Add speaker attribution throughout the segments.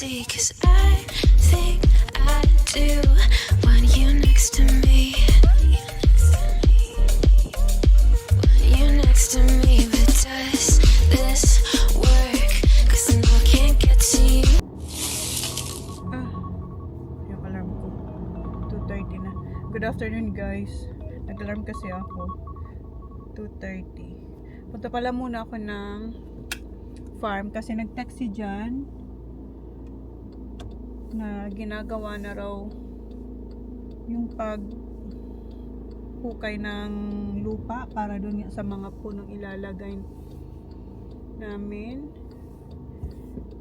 Speaker 1: see, 'cause I think I do want you next to me. Want you next to me, but does this work? 'Cause I know I can't get to you.
Speaker 2: Yung alarm ko 2:30 na. Good afternoon guys. Nag-alarm kasi ako 2:30. Punta pala muna ako ng farm kasi nag-text si Jan na ginagawa na raw yung paghukay ng lupa para doon sa mga punong ilalagay namin.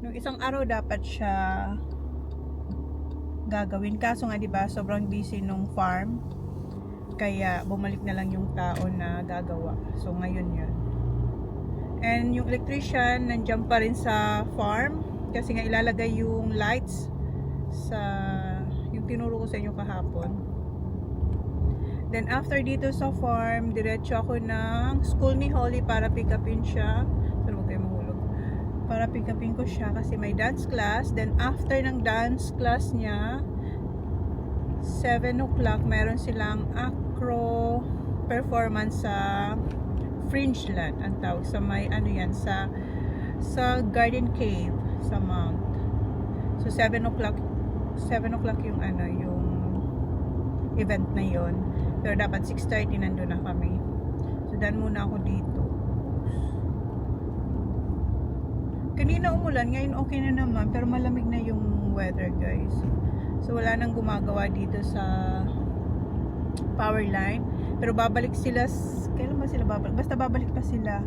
Speaker 2: Nung isang araw dapat siya gagawin, kaso nga diba sobrang busy nung farm, kaya bumalik na lang yung tao na gagawa. So ngayon yun. And yung electrician nandiyan pa rin sa farm kasi nga ilalagay yung lights sa yung tinuro ko sa inyo kahapon. Then after dito sa farm, diretso ako ng school ni Holly para pick upin siya. Pero huwag kayo mahulog. Para pick upin ko siya kasi may dance class. Then after ng dance class niya, 7 o'clock meron silang acro performance sa Fringeland ang tawag, sa may ano yan, sa Garden Cave sa Mount. So 7 o'clock yung ano, yung event na yon. Pero dapat 6:30 nandun na kami. So dan muna ako dito. Kanina umulan, ngayon okay na naman, pero malamig na yung weather guys. So wala nang gumagawa dito sa power line. Pero babalik sila, kailan ba sila babalik? Basta babalik pa sila.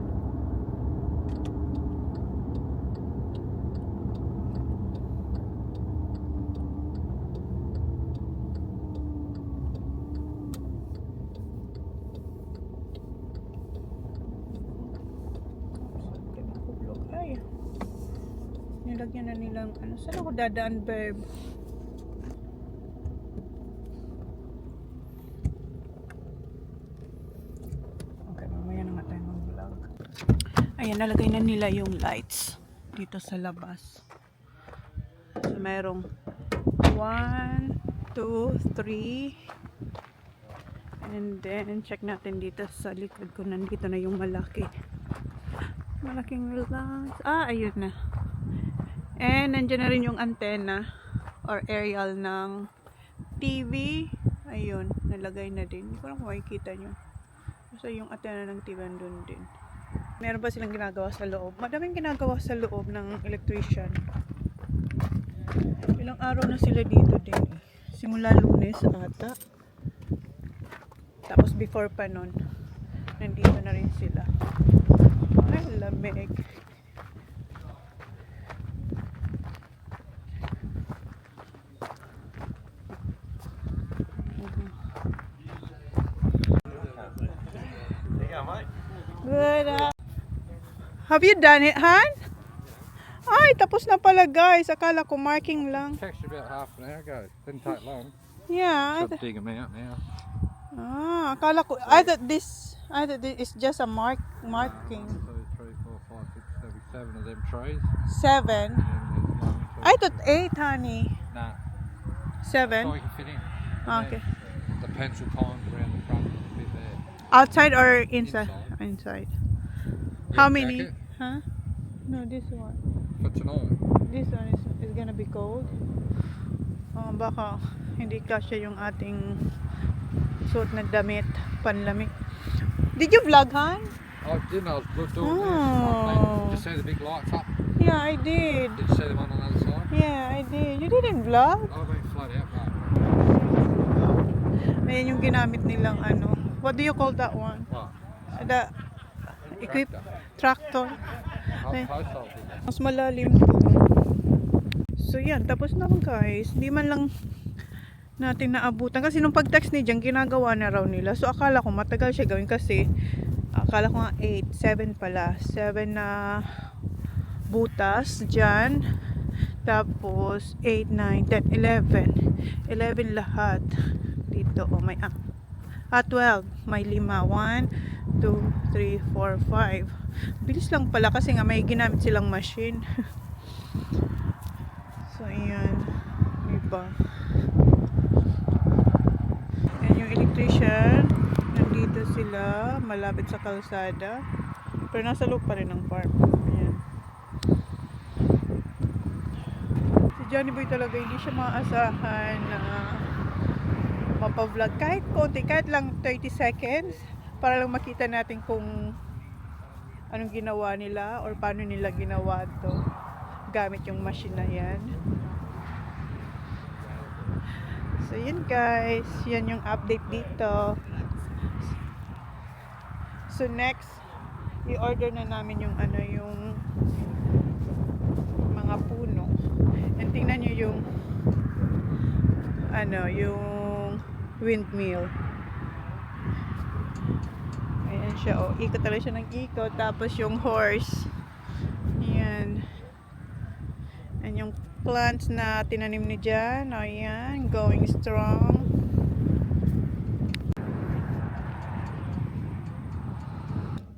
Speaker 2: Ay, nilagyan na nilang ano. Saan ako dadaan, babe? Ayan, nalagay na nila yung lights dito sa labas. So, merong 1, 2, 3. And then, check natin dito sa likod ko. Nandito na yung malaki. Malaking lights. Ah, ayun na. And, nandyan na rin yung antenna or aerial ng TV. Ayun, nalagay na din. Hindi ko lang kung makikita nyo. So, yung antenna ng TV andun din. Meron pa silang ginagawa sa loob. Madaming ginagawa sa loob ng electrician. Ilang araw na sila dito din. Simula Lunes ata. Tapos before pa nun, nandito na rin sila. Ay, lamig. Good. Have you done it, Han? Ay, tapos na pala guys. Akala ko marking lang.
Speaker 3: Textured about half an hour ago. Didn't take long.
Speaker 2: Yeah.
Speaker 3: Should dig them out now.
Speaker 2: Ah, akala ko. I thought this is just a marking.
Speaker 3: 1, 2, 3, 4, 5, 6, 7 of them trees.
Speaker 2: 7.
Speaker 3: And there's 1, 2,
Speaker 2: I thought 8, honey.
Speaker 3: Nah.
Speaker 2: 7.
Speaker 3: So you can fit in.
Speaker 2: Okay.
Speaker 3: The pencil pines around the front of the bit there.
Speaker 2: Outside or inside? Inside. How many?
Speaker 3: Jacket
Speaker 2: Huh? No, this one.
Speaker 3: for tonight.
Speaker 2: This one is gonna be cold. Oh, baka hindi kasya yung ating suot na damit, panlamig. Did you vlog, Han?
Speaker 3: I didn't. I was doing
Speaker 2: Oh.
Speaker 3: this. Did you see the big lights up?
Speaker 2: Yeah, I did.
Speaker 3: Did you see the one on the other side?
Speaker 2: Yeah, I did. You didn't vlog?
Speaker 3: I've been flat out, mate.
Speaker 2: Ayan yung ginamit nilang ano. What do you call that one?
Speaker 3: What?
Speaker 2: The tractor. Ayan.
Speaker 3: Household.
Speaker 2: Mas malalim to. So yan, tapos na guys. Hindi man lang natin naabutan. Kasi nung pag-text ni Jan, ginagawa na raw nila. So akala ko matagal siya gawin kasi akala ko nga 8, 7 pala. 7 na butas dyan. Tapos 8, 9, 10, 11. 11 lahat. Dito, oh may 12. May 5. 1, 2, 3, 4, 5. Bilis lang pala kasi nga may ginamit silang machine. So, ayan. Iba. Ayan yung electrician. Nandito sila. Malapit sa kalsada. Pero nasa loob pa rin ng farm. Ayan. Si Johnny Boy talaga hindi siya maasahan na mapavlog. Kahit konti, kahit lang 30 seconds. Para lang makita natin kung anong ginawa nila or paano nila ginawa to gamit yung machine na yan. So yun guys, yan yung update dito. So next, i-order na namin yung ano, yung mga puno. And tingnan nyo yung ano, yung windmill. Ayan siya, oh. Ikot talaga siya ng ikot. Tapos yung horse. Ayan. And yung plants na tinanim ni Jan. Ayan, going strong.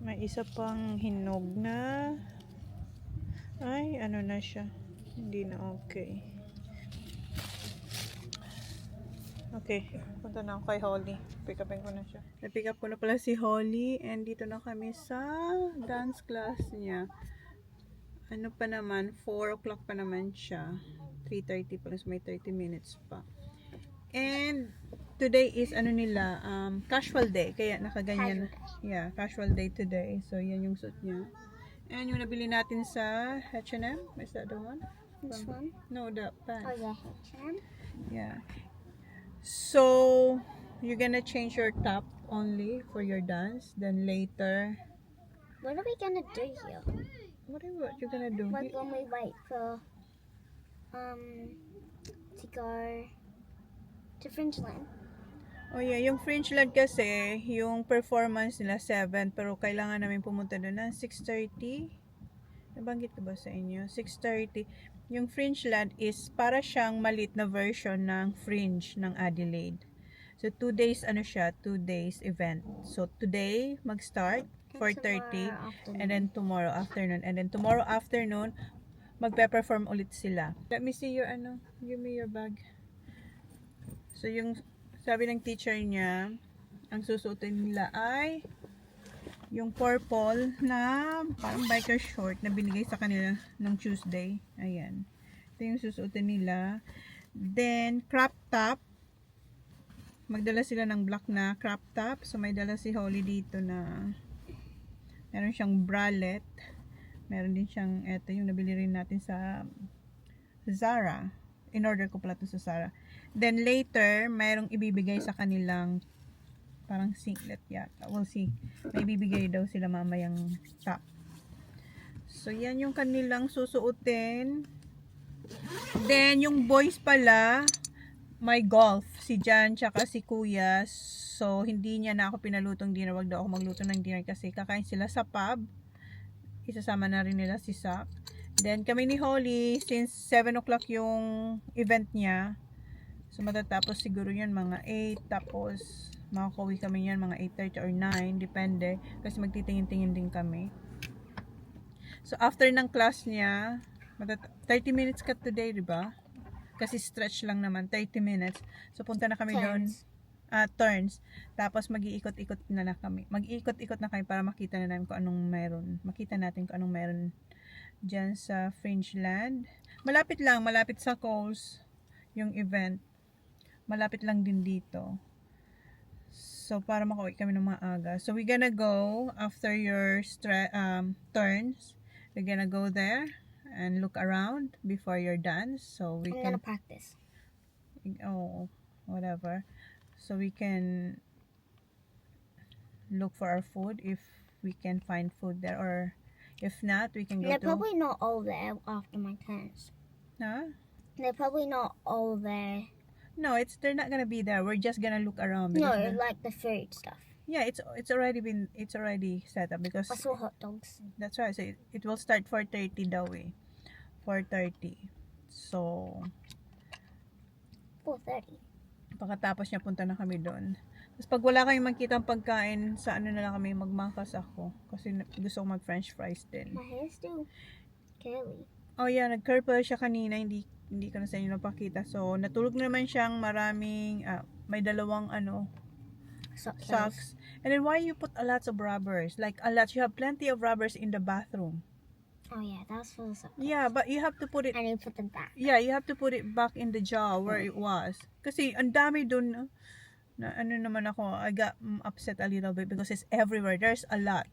Speaker 2: May isa pang hinog na. Ay, ano na siya. Hindi na okay. Okay, punta na ako kay Holly. Pick upin ko na siya. Na-pick up ko na pala si Holly and dito na kami sa dance class niya. Ano pa naman, 4 o'clock pa naman siya. 3:30 pa, may 30 minutes pa. And today is ano nila, casual day. Kaya nakaganyan. Yeah, casual day today. So yan yung suit niya. And yung nabili natin sa H&M. Is that the one?
Speaker 4: This one?
Speaker 2: No, the pants.
Speaker 4: Oh yeah, H&M.
Speaker 2: Yeah. So, you're gonna change your top only for your dance. Then later,
Speaker 4: What are we gonna do here?
Speaker 2: what are you gonna do?
Speaker 4: Like when we wait for to go to Fringeland.
Speaker 2: Oh yeah, yung Fringeland kasi, yung performance nila 7, pero kailangan namin pumunta doon ng 6:30. Nabanggit ko ba sa inyo? 6:30. Yung Fringeland is para siyang malit na version ng Fringe ng Adelaide. So 2 days ano siya, 2 days event. So today mag-start 4:30 and then tomorrow afternoon. And then tomorrow afternoon magpe-perform ulit sila. Let me see your ano, give me your bag. So yung sabi ng teacher niya, ang susuotin nila ay yung purple na parang biker short na binigay sa kanila nung Tuesday. Ayan. Ito yung susuotin nila. Then, crop top. Magdala sila ng black na crop top. So, may dala si Holly dito na meron siyang bralette. Meron din siyang, eto yung nabili rin natin sa Zara. In-order ko pala ito sa Zara. Then, later, mayroong ibibigay sa kanilang parang singlet yata. We'll see. May bibigay daw sila mamayang top. So, yan yung kanilang susuotin. Then, yung boys pala, may golf. Si Jan, tsaka si Kuya. So, hindi niya na ako pinalutong dinner. Wag daw ako magluto ng dinner kasi kakain sila sa pub. Isasama na rin nila si Sak. Then, kami ni Holly, since 7 o'clock yung event niya. So, matatapos siguro yan mga 8. Tapos, makakauwi kami yan mga 8:30 or 9, depende kasi magtitingin-tingin din kami. So after ng class niya 30 minutes ka today, diba? Kasi stretch lang naman 30 minutes. So punta na kami doon, turns. Tapos mag-iikot-ikot na kami. Mag-iikot-ikot na kami para makita na namin kung anong meron. Makita natin kung anong meron dyan sa Fringeland. Malapit lang, malapit sa Coles yung event. Malapit lang din dito. So, para makauwi kami ng maaga. So, we're gonna go after your turns. We're gonna go there and look around before you're done. So, we
Speaker 4: I'm
Speaker 2: can...
Speaker 4: gonna practice.
Speaker 2: Oh, whatever. So, we can look for our food if we can find food there. Or if not, we can go
Speaker 4: They're
Speaker 2: to...
Speaker 4: probably not all there after my turns.
Speaker 2: Huh?
Speaker 4: They're probably not all there.
Speaker 2: No, they're not gonna be there. We're just gonna look around.
Speaker 4: No,
Speaker 2: because
Speaker 4: like the food stuff.
Speaker 2: yeah, it's already set up because
Speaker 4: I saw hot dogs.
Speaker 2: that's right. So it will start 4:30 daw eh. 4:30. So
Speaker 4: 4:30.
Speaker 2: pagkatapos niya punta na kami doon. Tapos pag wala kayong makita pagkain, sa ano na lang kami magmakas ako kasi gusto ko mag french fries din.
Speaker 4: My hair's still curly.
Speaker 2: Oh yeah, nag-curl pala siya kanina, hindi ko na sa inyo napakita. So, natulog naman siyang maraming, may dalawang socks. And then why you put a lot of rubbers? Like a lot, you have plenty of rubbers in the bathroom.
Speaker 4: Oh yeah, that's for the socks.
Speaker 2: Yeah, but you have to put it,
Speaker 4: And you put them back.
Speaker 2: yeah, you have to put it back in the jar where it was. Kasi ang dami dun, na ano naman ako, I got upset a little bit because it's everywhere. There's a lot.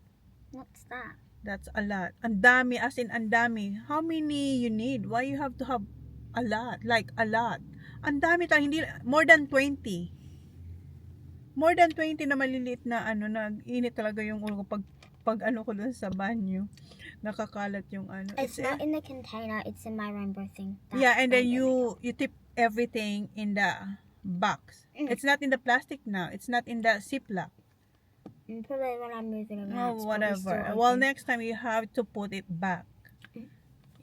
Speaker 4: What's that?
Speaker 2: That's a lot. Ang dami, as in ang dami. How many you need? Why you have to have a lot? Like a lot. Ang dami tayo, hindi, more than 20. More than 20 na maliliit na nag-init talaga yung ulo ko pag ko dun sa banyo. Nakakalat yung
Speaker 4: It's not in the container, it's in my rainbow thing.
Speaker 2: Yeah, and then you tip everything in the box. It's not in the plastic now. It's not in the Ziploc.
Speaker 4: Probably when I'm moving around.
Speaker 2: Oh,
Speaker 4: it's probably
Speaker 2: whatever.
Speaker 4: still
Speaker 2: Well,
Speaker 4: open.
Speaker 2: next time you have to put it back.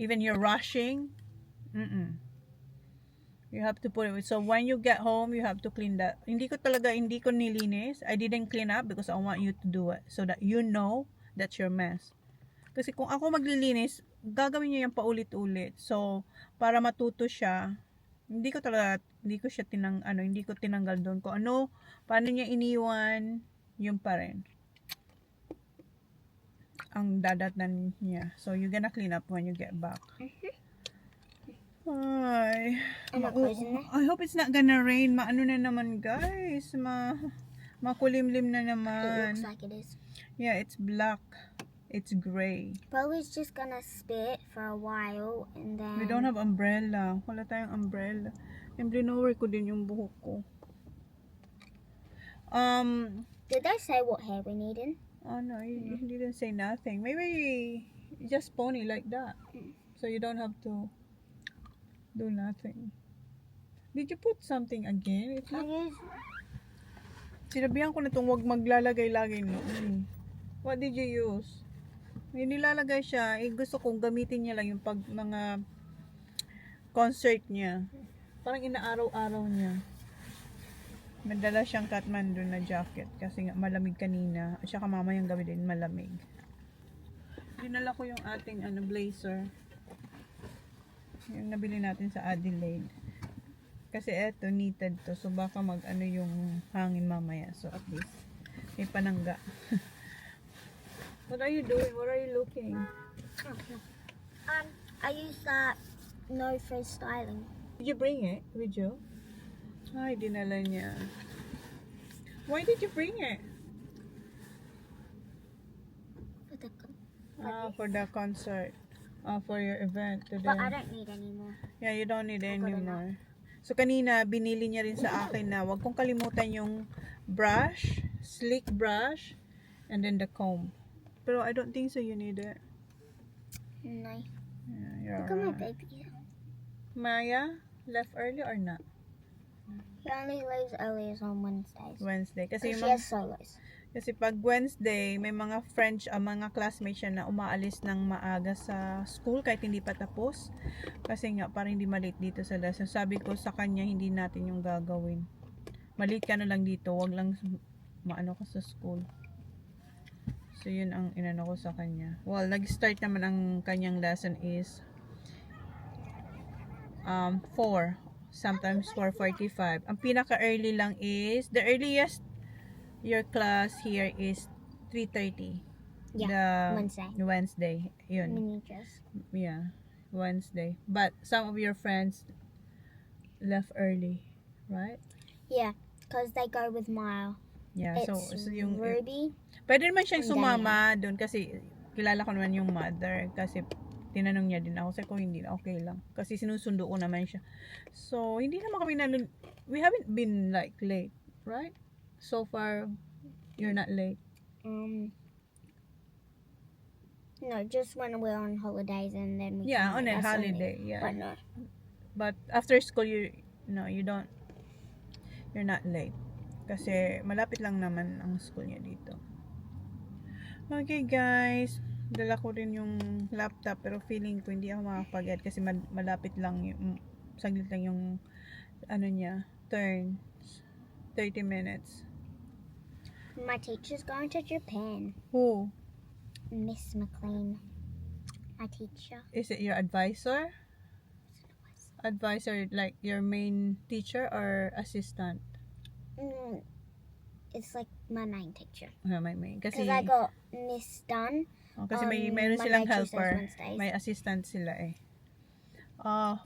Speaker 2: Even you're rushing, you have to put it. So when you get home, you have to clean that. Hindi ko nilinis. I didn't clean up because I want you to do it so that you know that's your mess. Kasi kung ako maglilinis, gagawin niyo yan paulit-ulit. So para matuto siya, hindi ko siya hindi ko tinanggal doon ko paano niya iniwan, yun pa rin ang dadatnan niya. So you're gonna clean up when you get back. Ay,
Speaker 4: I'm not closing that.
Speaker 2: I hope it's not gonna rain. Maano na naman guys, makulimlim na
Speaker 4: It
Speaker 2: naman.
Speaker 4: looks like it is.
Speaker 2: Yeah, it's black. It's gray.
Speaker 4: Probably it's just gonna spit for a while and then.
Speaker 2: We don't have umbrella. Wala tayong umbrella. And blinover ko din yung buhok ko.
Speaker 4: Did they say what hair we need in?
Speaker 2: Oh no, he didn't say nothing. Maybe just pony like that. So you don't have to do nothing. Did you put something again? It's not, sinabihan ko na itong huwag maglalagay lagi noon. What did you use? May nilalagay siya. Gusto kong gamitin niya lang yung pag mga concert niya. Parang inaaraw-araw niya. Madala siyang Kathmandu na jacket kasi nga malamig kanina. At saka mamayang gabi din malamig. Dinala ko yung ating blazer. Yung nabili natin sa Adelaide. Kasi eto, knitted to. So baka yung hangin mamaya. So at least may panangga. What are you doing? What are you looking?
Speaker 4: I used that No Frizz styling.
Speaker 2: Did you bring it with you? Ay, dinala niya. Why did you bring it? For the concert. For your event today.
Speaker 4: But I don't need any more.
Speaker 2: Yeah, you don't need any
Speaker 4: Got enough.
Speaker 2: more. So kanina, binili niya rin sa akin na wag kong kalimutan yung brush, slick brush, and then the comb. Pero I don't think so you need it.
Speaker 4: No.
Speaker 2: Yeah, you're
Speaker 4: Look at my
Speaker 2: alright.
Speaker 4: baby.
Speaker 2: Maya, left early or not?
Speaker 4: He only leaves early on Wednesdays.
Speaker 2: Wednesday. Kasi
Speaker 4: Because
Speaker 2: yung
Speaker 4: she has solos.
Speaker 2: Kasi pag Wednesday, may mga mga classmates siya na umaalis ng maaga sa school kahit hindi pa tapos. Kasi nga, parang hindi malate dito sa lesson. Sabi ko sa kanya, hindi natin yung gagawin. Malate ka na lang dito, wag lang maano ka sa school. So, yun ang inano ko sa kanya. Well, nag-start naman ang kanyang lesson is 4. Sometimes 4:45. Ang pinaka-early lang is, the earliest your class here is 3:30.
Speaker 4: Yeah,
Speaker 2: The Wednesday. Yun.
Speaker 4: Mini dress.
Speaker 2: Yeah. Wednesday. But some of your friends left early, right?
Speaker 4: Yeah, because they go with Maya.
Speaker 2: Yeah.
Speaker 4: It's
Speaker 2: So yung
Speaker 4: Ruby.
Speaker 2: pwede naman siyang
Speaker 4: and
Speaker 2: sumama doon kasi kilala ko naman yung mother kasi tinanong niya din ako sa ko hindi okay lang kasi sinusundo ko naman siya. So hindi naman kami we haven't been like late, right? So far you're not late.
Speaker 4: No, just when we're on holidays and then we
Speaker 2: Yeah,
Speaker 4: come
Speaker 2: on a
Speaker 4: back, that's only-
Speaker 2: holiday, yeah.
Speaker 4: But no.
Speaker 2: But after school you're not late kasi malapit lang naman ang school niya dito. Okay guys, dala ko rin yung laptop pero feeling ko hindi ako makapag-get kasi malapit lang yung saglit lang yung niya turn 30 minutes.
Speaker 4: My teacher's going to Japan.
Speaker 2: Who?
Speaker 4: Miss McLean. My teacher.
Speaker 2: Is it your advisor? Advisor, like your main teacher or assistant?
Speaker 4: It's like my main teacher.
Speaker 2: May main. Kasi,
Speaker 4: Because I got Miss Dunn.
Speaker 2: kasi
Speaker 4: on
Speaker 2: mayroon silang
Speaker 4: Monday, Tuesdays,
Speaker 2: helper.
Speaker 4: Wednesdays.
Speaker 2: May assistant sila eh.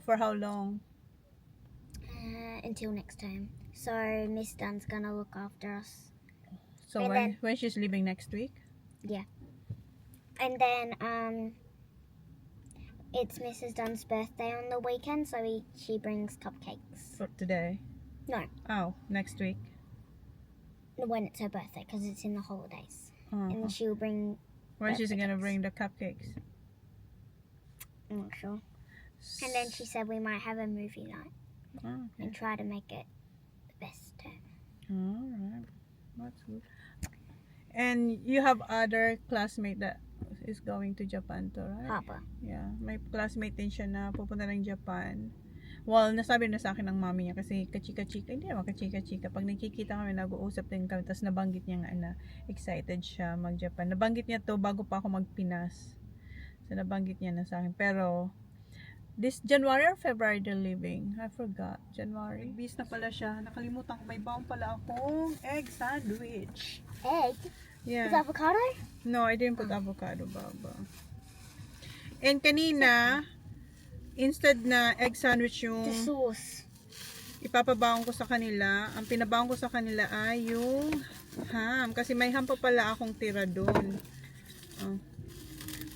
Speaker 2: For how long?
Speaker 4: Until next term. So Miss Dunn's gonna look after us.
Speaker 2: So
Speaker 4: And
Speaker 2: when she's leaving next week?
Speaker 4: And then it's Mrs. Dunn's birthday on the weekend, so she brings cupcakes.
Speaker 2: For today?
Speaker 4: No.
Speaker 2: Oh, next week?
Speaker 4: When it's her birthday, because it's in the holidays. And
Speaker 2: Uh-huh.
Speaker 4: she'll bring.
Speaker 2: When she's
Speaker 4: birthday
Speaker 2: gonna
Speaker 4: cakes.
Speaker 2: bring the cupcakes?
Speaker 4: I'm not sure. And then she said we might have a movie night
Speaker 2: Oh, okay.
Speaker 4: and try to make it the best term.
Speaker 2: Alright. That's good. And you have other classmate that is going to Japan too, right?
Speaker 4: Harper.
Speaker 2: Yeah. May classmate din siya na pupunta ng Japan. Well, nasabi na sa akin ng mami niya kasi kachika-chika. Hindi naman kachika-chika. Pag nakikita kami, nag-uusap din kami. Tapos nabanggit niya nga na excited siya mag-Japan. Nabanggit niya to bago pa ako mag-Pinas. So, nabanggit niya na sa akin. Pero, this January or February they're leaving? I forgot. January. Bis na pala siya. Nakalimutan ko. May baon pala akong egg sandwich.
Speaker 4: Egg?
Speaker 2: Yeah.
Speaker 4: With avocado?
Speaker 2: No, I didn't put avocado, Baba. And kanina, instead na egg sandwich yung
Speaker 4: The sauce.
Speaker 2: ipapabaon ko sa kanila, ang pinabaon ko sa kanila ay yung ham. Kasi may ham pa pala akong tira doon. Oh.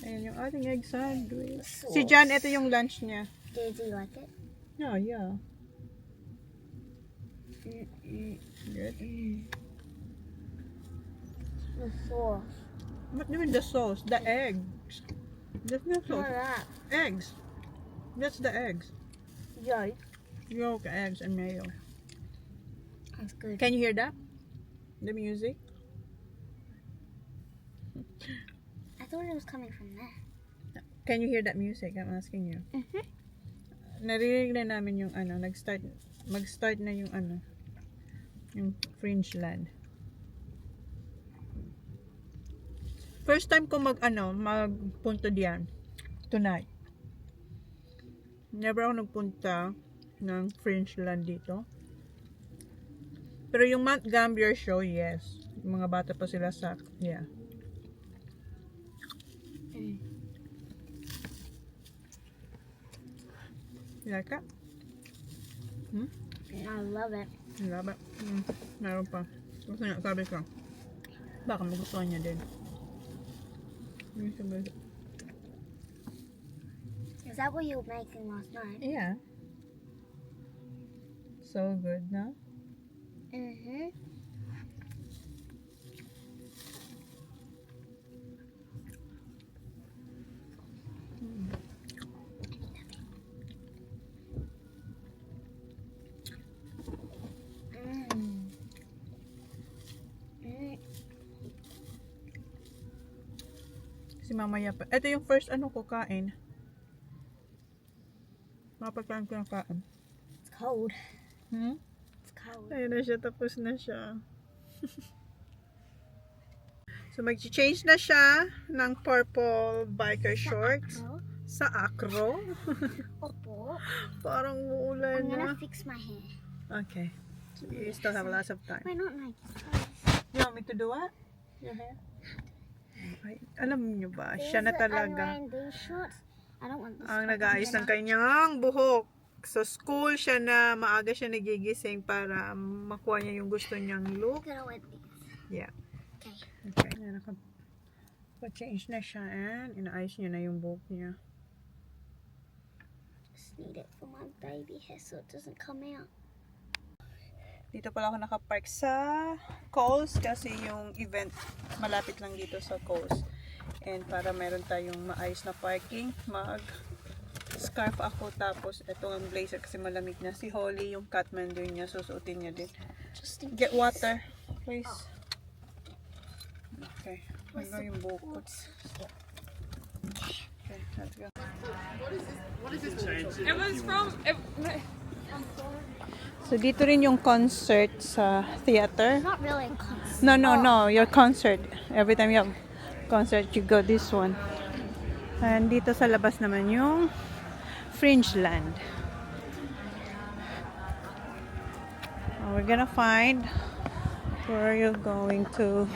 Speaker 2: Ayan yung ating egg sandwich.
Speaker 4: Sauce.
Speaker 2: Si John, ito yung lunch niya.
Speaker 4: Did you like it?
Speaker 2: Oh, yeah. Good.
Speaker 4: The sauce.
Speaker 2: What do you mean the sauce? The eggs. That's not
Speaker 4: Not
Speaker 2: sauce.
Speaker 4: that.
Speaker 2: Eggs. That's the eggs.
Speaker 4: Yolk.
Speaker 2: Yolk, eggs, and mayo.
Speaker 4: That's good.
Speaker 2: Can you hear that? The music?
Speaker 4: I thought it was coming from there.
Speaker 2: Can you hear that music? I'm asking you.
Speaker 4: Mhm.
Speaker 2: Narinig na namin yung ano, mag-start na yung ano, yung Fringe Land. First time ko magpunta diyan tonight. Never ako nagpunta ng Fringe Land dito. Pero yung Mount Gambier show, yes. Yung mga bata pa sila sa, yeah. You like that?
Speaker 4: I love it.
Speaker 2: Laba. Meron pa. Kasi nga, sabi ko, baka magustuhan niya din.
Speaker 4: Is that what you were making last night?
Speaker 2: Yeah. So good, no?
Speaker 4: Mm-hmm.
Speaker 2: Si mamaya pa. Ito yung first ko kain. Mapagkaan ko yung kain.
Speaker 4: It's cold.
Speaker 2: Hmm?
Speaker 4: It's cold.
Speaker 2: Ayun na siya, tapos na siya. So, mag-change na siya ng purple biker shorts
Speaker 4: Oh,
Speaker 2: sa acro.
Speaker 4: Opo.
Speaker 2: Parang uulan
Speaker 4: I'm
Speaker 2: na.
Speaker 4: gonna fix my hair.
Speaker 2: Okay. So, you still have lots of time.
Speaker 4: Wait, not like
Speaker 2: You want me to do what? Your hair? Ay, alam niyo ba, siya na
Speaker 4: I'm
Speaker 2: talaga
Speaker 4: wearing these shorts. I don't want this.
Speaker 2: ang nag-aayos ng kanyang buhok. Sa school siya na maaga siya nagigising para makuha niya yung gusto niyang look.
Speaker 4: I'm gonna wear these.
Speaker 2: Yeah.
Speaker 4: Okay.
Speaker 2: Okay. Ayan, naka-change na siya and inaayos niya na yung buhok niya.
Speaker 4: Just need it for my baby hair so it doesn't come out.
Speaker 2: Dito pala ako nakapark sa Coles kasi yung event malapit lang dito sa Coles. And para meron tayong maayos na parking, mag-scarf ako tapos itong blazer kasi malamig na. Si Holly, yung Kathmandu niya, susuotin niya din.
Speaker 4: Just in
Speaker 2: Get
Speaker 4: case.
Speaker 2: water, please. Okay. Ano yung buhok ko? Okay, let's go.
Speaker 5: It was from.
Speaker 2: So, dito rin yung concert sa theater.
Speaker 4: Not really a concert.
Speaker 2: No, your concert. Every time you have concert, you go this one. And dito sa labas naman yung Fringe Land. We're gonna find where you're going to.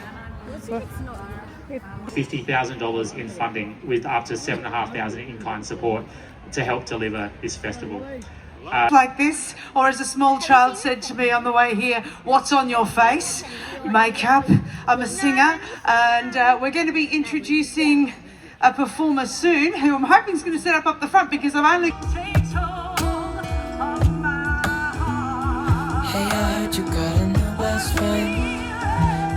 Speaker 5: $50,000 in funding with up to $7,500 in-kind support to help deliver this festival.
Speaker 6: Like this, or as a small child said to me on the way here, what's on your face? Makeup. I'm a singer, and we're going to be introducing a performer soon who I'm hoping is going to set up the front because I've only...
Speaker 7: Hey, I heard you got a new best friend.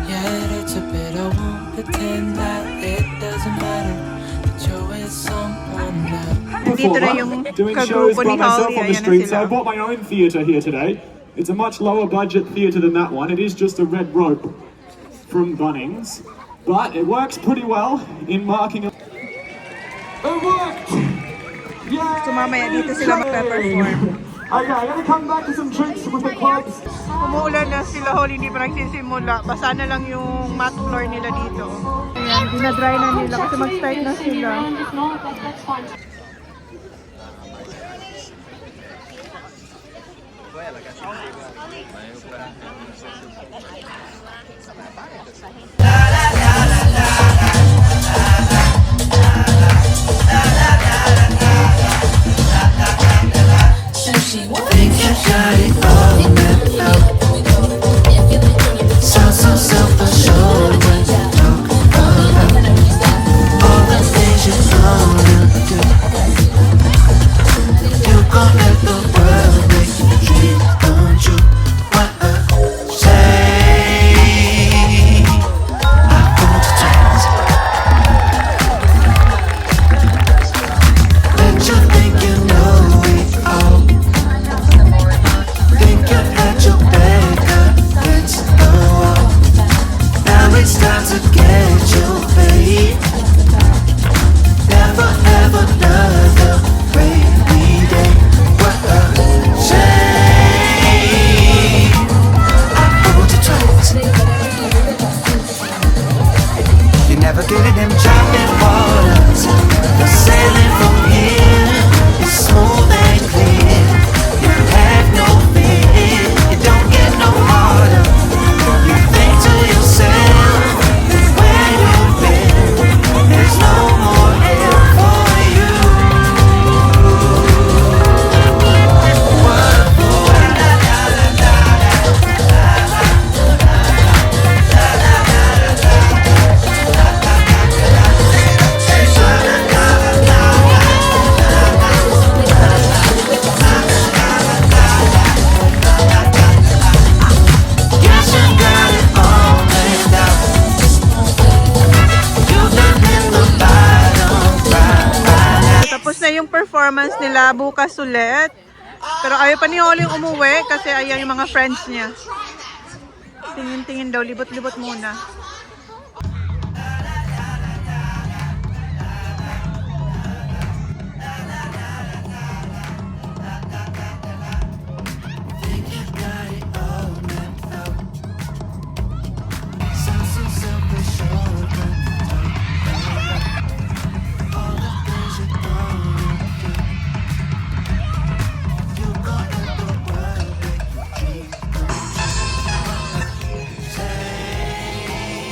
Speaker 7: Yeah, it's a bit, I won't pretend that it doesn't matter that you're with someone now.
Speaker 2: Dito na yung
Speaker 8: doing shows
Speaker 2: kagrupo
Speaker 8: by
Speaker 2: ni
Speaker 8: myself
Speaker 2: Holly.
Speaker 8: on the
Speaker 2: Ayan na
Speaker 8: street, so I
Speaker 2: sila.
Speaker 8: bought my own theatre here today. It's a much lower budget theatre than that one. It is just a red rope from Bunnings, but it works pretty well in marking. It worked! Yeah!
Speaker 2: So mamaya dito sila magpe-perform.
Speaker 8: Okay, I'm gonna come back to some drinks with the clubs.
Speaker 2: Umuulan na sila, Holly, hindi pa nagsisimula. Basa na lang yung mat floor nila dito. Ayan, dinadry na nila kasi mag-start na sila.
Speaker 7: Think you got it all mapped out. Sound so self-assured when you talk about all the things you wanna do. You gon' let the world make your dreams come true. What I say, I hold you tight. Let you think you know it all. Think you had your back against the wall. Now it's time to get your faith. Never ever another rainy day. What a shame. I hold you tight. You're never getting them chopping waters. The sailing from here is smooth and clear. You have no fear. It don't get no harder. You think to yourself, where you've been, there's no more hell for you. What for? Guess you got it all planned out. You've done hit the bottom right.
Speaker 2: Tapos na yung performance nila, bukas ulit. Pero ayaw pa ni Holly umuwi kasi ayaw yung mga friends niya. Tingin-tingin daw, libot-libot muna.
Speaker 7: Sound so self-assured when all the things you don't do. You gon' let the world make your dreams come true. Say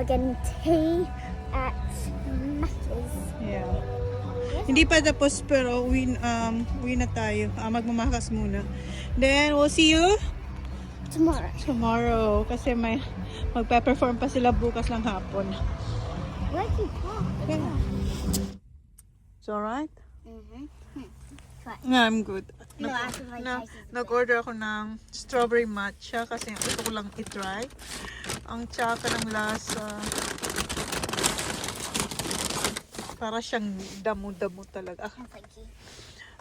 Speaker 4: we're getting tea at Macca's.
Speaker 2: Yeah. Hindi pa tapos pero uwi na tayo. Magmamakas muna. Then we'll see you tomorrow kasi may magpe-perform pa sila bukas ng hapon.
Speaker 4: Where'd you park?
Speaker 2: Yeah. It's alright?
Speaker 4: Right.
Speaker 2: Yeah, I'm good.
Speaker 4: No, after my taste is
Speaker 2: Nag-order ako ng strawberry matcha kasi gusto ko lang i-try. Ang tsaka ng lasa. Para siyang damo-damo talaga.
Speaker 4: Thank you.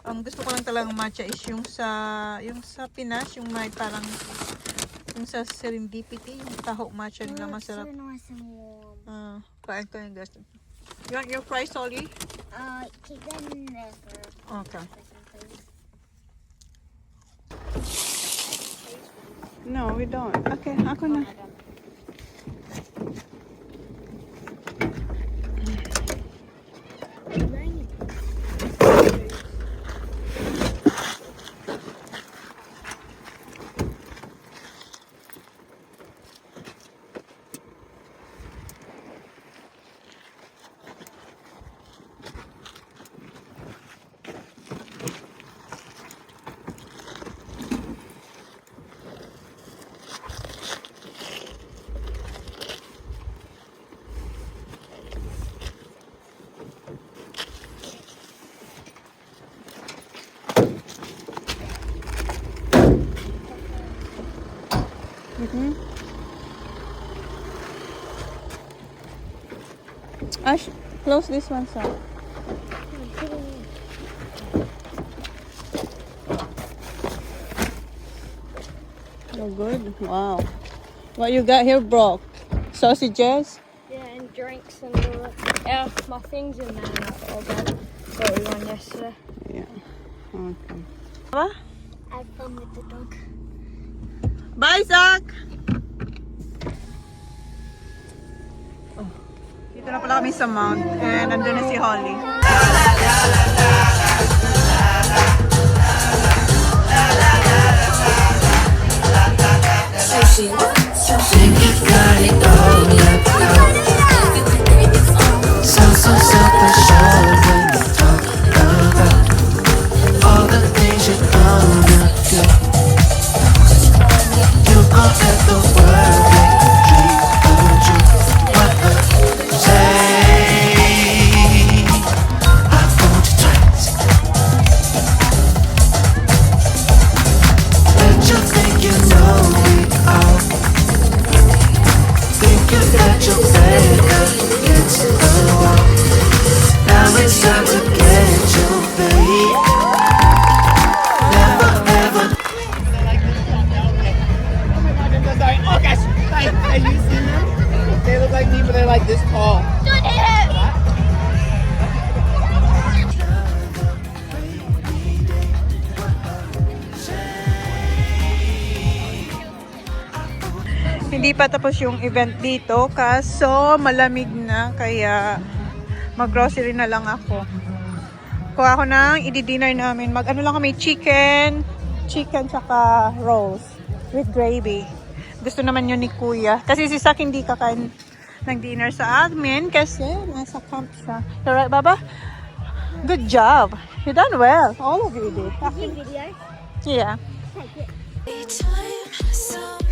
Speaker 2: Ang gusto ko lang talagang matcha is yung sa Pinas, yung may parang yung sa Serendipity, yung taho matcha nila masarap.
Speaker 4: So nice and warm.
Speaker 2: Kain ko yung guys. You want your fries, Ollie?
Speaker 4: Keep them in there for
Speaker 2: Okay.
Speaker 4: a second, please.
Speaker 2: No, we don't. Okay, ako na. Ash, close this one, sir. Oh, good. Wow. What you got here, bro? Sausages?
Speaker 9: Yeah, and drinks and all that. Yeah, my things in there are all done. Got we won yesterday.
Speaker 2: Yeah. Okay. What?
Speaker 4: I had fun with the dog.
Speaker 2: Bye, Zach! Oh. Dito na pala kami sa Mount. And nandun na si Holly.
Speaker 7: Think you got it all, yeah. So self-assured when you talk about all the things you're gonna do. You gon' let the world make the dream come true. What a say, I hold you tight. And you think you know me all. Think you got your back against the wall. Now it's time to get your babe. Never ever.
Speaker 10: Oh gosh, have you seen them? They look like me, but they're like this tall.
Speaker 2: Hindi pa tapos yung event dito kaso malamig na kaya mag-grocery na lang ako. Kuha ako ng i-dinner namin. Mag-ano lang kami, chicken tsaka rolls with gravy. Gusto naman yun ni Kuya. Kasi si Sak hindi kakain ng dinner sa amin kasi nasa camp siya. You right, Baba? Good job. You done well. All of you did.
Speaker 4: Video?
Speaker 2: Yeah.
Speaker 1: Time, some